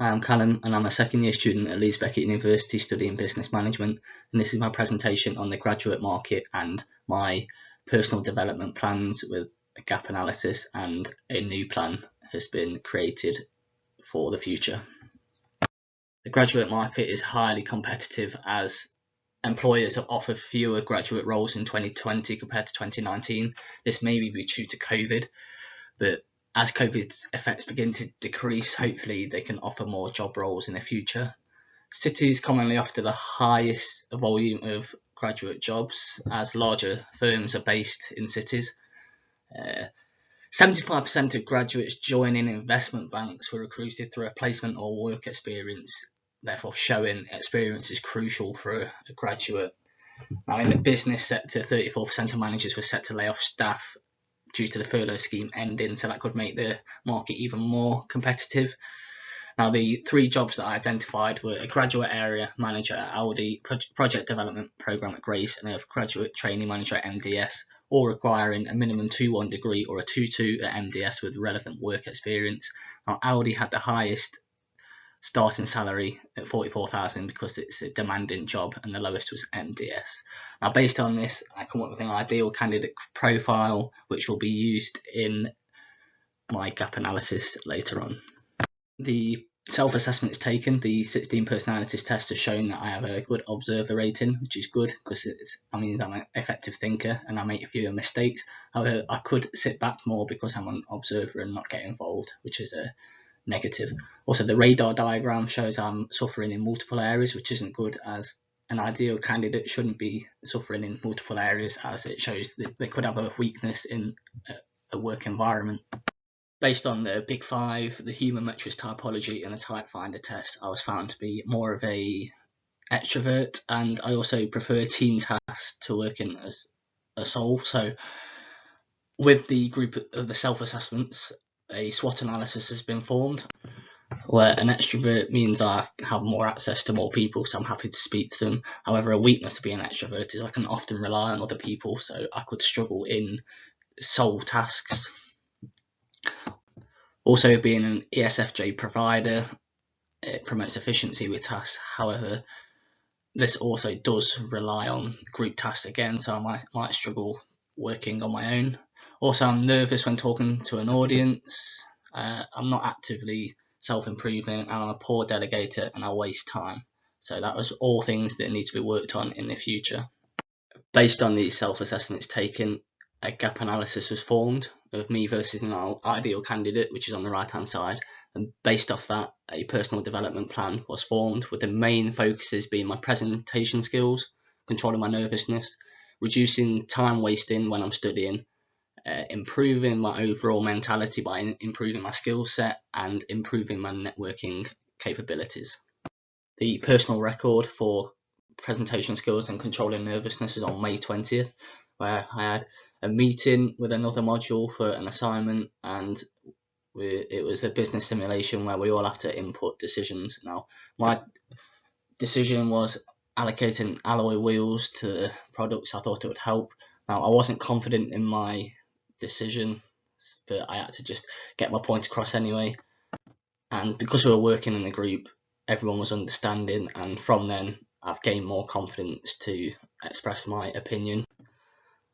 I'm Callum and I'm a second year student at Leeds Beckett University studying business management, and this is my presentation on the graduate market and my personal development plans with a gap analysis, and a new plan has been created for the future. The graduate market is highly competitive as employers have offered fewer graduate roles in 2020 compared to 2019. This may be due to COVID, but as COVID's effects begin to decrease, hopefully they can offer more job roles in the future. Cities commonly offer the highest volume of graduate jobs as larger firms are based in cities. 75% of graduates joining investment banks were recruited through a placement or work experience, therefore showing experience is crucial for a graduate. Now, in the business sector, 34% of managers were set to lay off staff due to the furlough scheme ending, so that could make the market even more competitive. Now, the three jobs that I identified were a graduate area manager at Audi, project development program at Grace, and a graduate training manager at MDS, all requiring a minimum 2-1 degree or a 2-2 at MDS with relevant work experience. Now, Audi had the highest starting salary at 44,000 because it's a demanding job, and the lowest was MDS. Now, based on this, I come up with an ideal candidate profile which will be used in my gap analysis later on. The self-assessment is taken. The 16 personalities test has shown that I have a good observer rating, which is good because that means I'm an effective thinker and I make fewer mistakes. However, I could sit back more because I'm an observer and not get involved, which is a negative. Also, the radar diagram shows I'm suffering in multiple areas, which isn't good, as an ideal candidate shouldn't be suffering in multiple areas, as it shows that they could have a weakness in a work environment. Based on the Big Five, the human metrics typology and the type finder test, I was found to be more of a extrovert, and I also prefer team tasks to working as a sole. So with the group of the self-assessments, a SWOT analysis has been formed, where an extrovert means I have more access to more people, so I'm happy to speak to them. However, a weakness to being an extrovert is I can often rely on other people, so I could struggle in sole tasks. Also, being an ESFJ provider, it promotes efficiency with tasks. However, this also does rely on group tasks again, so I might struggle working on my own. Also, I'm nervous when talking to an audience. I'm not actively self-improving, and I'm a poor delegator and I waste time. So that was all things that need to be worked on in the future. Based on these self-assessments taken, a gap analysis was formed of me versus an ideal candidate, which is on the right hand side, and based off that, a personal development plan was formed, with the main focuses being my presentation skills, controlling my nervousness, reducing time wasting when I'm studying, improving my overall mentality by improving my skill set, and improving my networking capabilities. The personal record for presentation skills and controlling nervousness is on May 20th, where I had a meeting with another module for an assignment, and it was a business simulation where we all have to input decisions. Now, my decision was allocating alloy wheels to the products. I thought it would help. Now, I wasn't confident in my decision, but I had to just get my point across anyway. And because we were working in a group, everyone was understanding, and from then I've gained more confidence to express my opinion.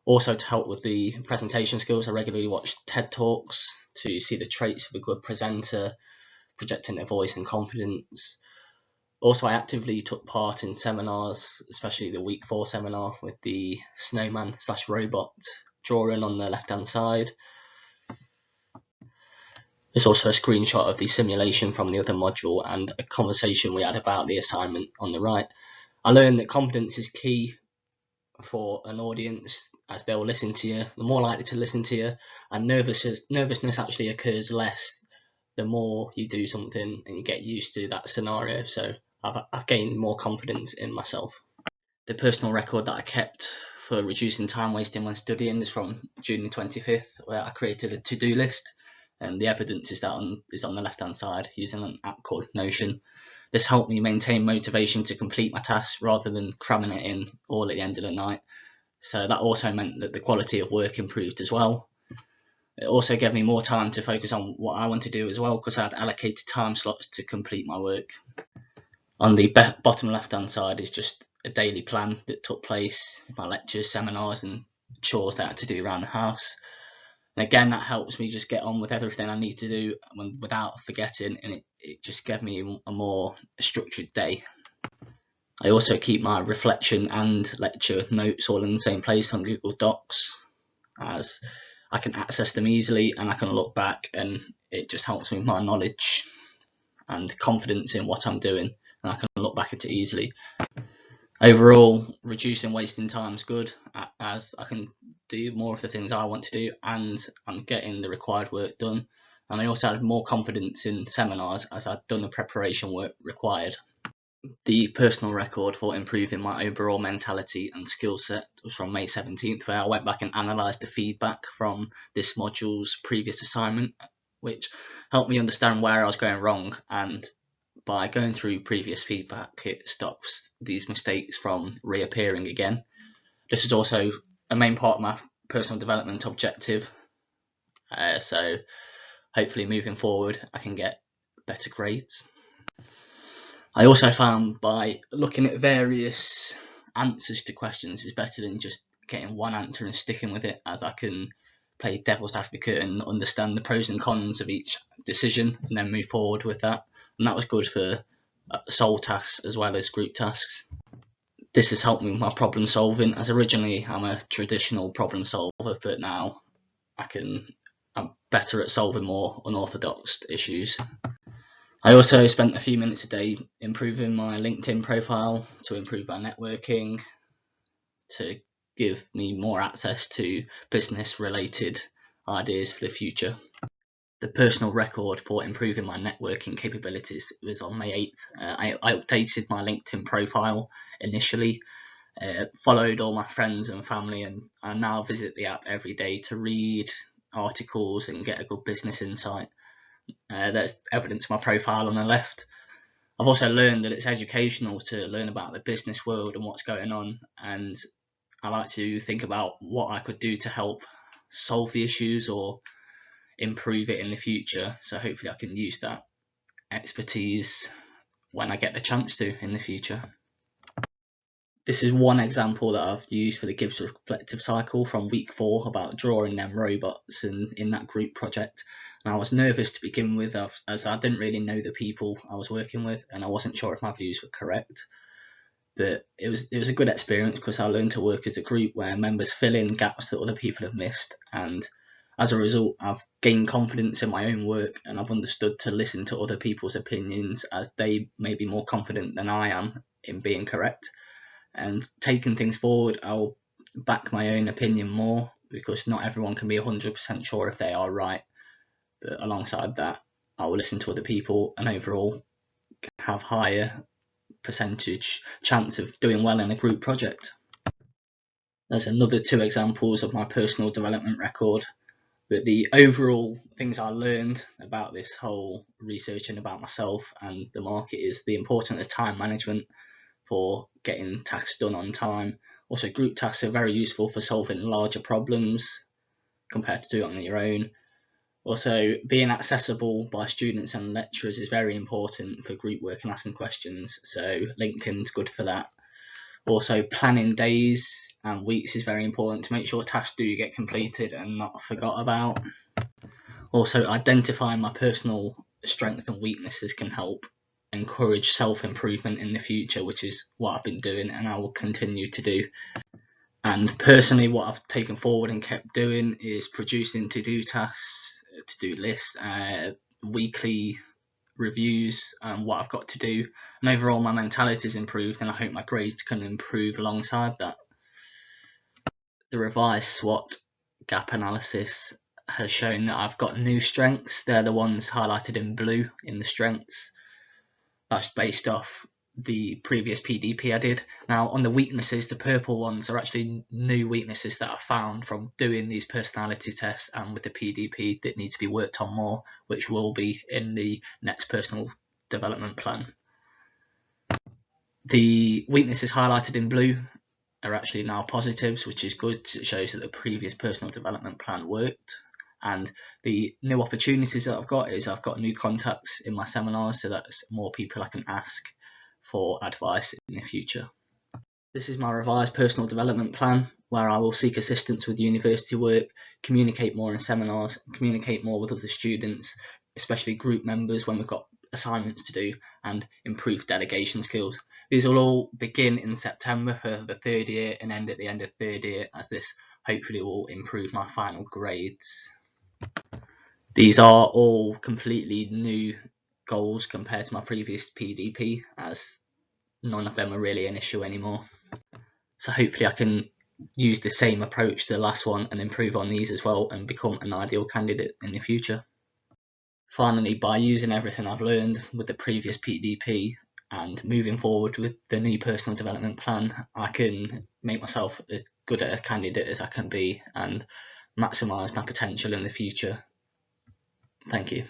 Also, to help with the presentation skills, I regularly watch TED Talks to see the traits of a good presenter, projecting their voice and confidence. Also, I actively took part in seminars, especially the week 4 seminar with the snowman/robot drawing on the left hand side. There's also a screenshot of the simulation from the other module and a conversation we had about the assignment on the right. I learned that confidence is key for an audience, as they'll listen to you. The more likely to listen to you, and nervousness actually occurs less the more you do something and you get used to that scenario. So I've gained more confidence in myself. The personal record that I kept for reducing time wasting when studying is from June the 25th, where I created a to-do list, and the evidence is on the left hand side using an app called Notion. This helped me maintain motivation to complete my tasks rather than cramming it in all at the end of the night. So that also meant that the quality of work improved as well. It also gave me more time to focus on what I want to do as well, because I had allocated time slots to complete my work. On the bottom left hand side is just a daily plan that took place, my lectures, seminars and chores that I had to do around the house. And again, that helps me just get on with everything I need to do without forgetting, and it just gave me a more structured day. I also keep my reflection and lecture notes all in the same place on Google Docs, as I can access them easily and I can look back, and it just helps me with my knowledge and confidence in what I'm doing, and I can look back at it easily. Overall, reducing wasting time is good, as I can do more of the things I want to do and I'm getting the required work done. And I also had more confidence in seminars, as I'd done the preparation work required. The personal record for improving my overall mentality and skill set was from May 17th, where I went back and analysed the feedback from this module's previous assignment, which helped me understand where I was going wrong, and by going through previous feedback, it stops these mistakes from reappearing again. This is also a main part of my personal development objective, so hopefully moving forward I can get better grades. I also found by looking at various answers to questions is better than just getting one answer and sticking with it, as I can play devil's advocate and understand the pros and cons of each decision and then move forward with that. And that was good for sole tasks as well as group tasks. This has helped me with my problem solving, as originally I'm a traditional problem solver, but now I'm better at solving more unorthodox issues. I also spent a few minutes a day improving my LinkedIn profile to improve my networking, to give me more access to business related ideas for the future. The personal record for improving my networking capabilities was on May 8th. I updated my LinkedIn profile initially, followed all my friends and family, and I now visit the app every day to read articles and get a good business insight. There's evidence of my profile on the left. I've also learned that it's educational to learn about the business world and what's going on, and I like to think about what I could do to help solve the issues or improve it in the future. So hopefully I can use that expertise when I get the chance to in the future. This is one example that I've used for the Gibbs reflective cycle from week 4 about drawing them robots in that group project. And I was nervous to begin with, as I didn't really know the people I was working with and I wasn't sure if my views were correct. But it was a good experience, because I learned to work as a group where members fill in gaps that other people have missed, and as a result I've gained confidence in my own work, and I've understood to listen to other people's opinions, as they may be more confident than I am in being correct. And taking things forward, I'll back my own opinion more, because not everyone can be 100% sure if they are right. But alongside that, I will listen to other people and overall have higher percentage chance of doing well in a group project. There's another 2 examples of my personal development record, but the overall things I learned about this whole researching about myself and the market is the importance of time management for getting tasks done on time. Also, group tasks are very useful for solving larger problems compared to doing it on your own. Also, being accessible by students and lecturers is very important for group work and asking questions, so LinkedIn's good for that. Also, planning days and weeks is very important to make sure tasks do get completed and not forgot about. Also, identifying my personal strengths and weaknesses can help encourage self-improvement in the future, which is what I've been doing and I will continue to do. And personally, what I've taken forward and kept doing is producing to-do tasks, to-do lists, weekly reviews, and what I've got to do. And overall, my mentality is improved, and I hope my grades can improve alongside that. The revised SWOT gap analysis has shown that I've got new strengths. They're the ones highlighted in blue in the strengths. That's based off the previous PDP I did. Now on the weaknesses, the purple ones are actually new weaknesses that I found from doing these personality tests and with the PDP that need to be worked on more, which will be in the next personal development plan. The weaknesses highlighted in blue are actually now positives, which is good. It shows that the previous personal development plan worked. And the new opportunities that I've got is I've got new contacts in my seminars, so that's more people I can ask for advice in the future. This is my revised personal development plan, where I will seek assistance with university work, communicate more in seminars, communicate more with other students, especially group members when we've got assignments to do, and improve delegation skills. These will all begin in September for the third year and end at the end of third year, as this hopefully will improve my final grades. These are all completely new goals compared to my previous PDP, as none of them are really an issue anymore. So hopefully I can use the same approach to the last one and improve on these as well and become an ideal candidate in the future. Finally, by using everything I've learned with the previous PDP and moving forward with the new personal development plan, I can make myself as good a candidate as I can be and maximise my potential in the future. Thank you.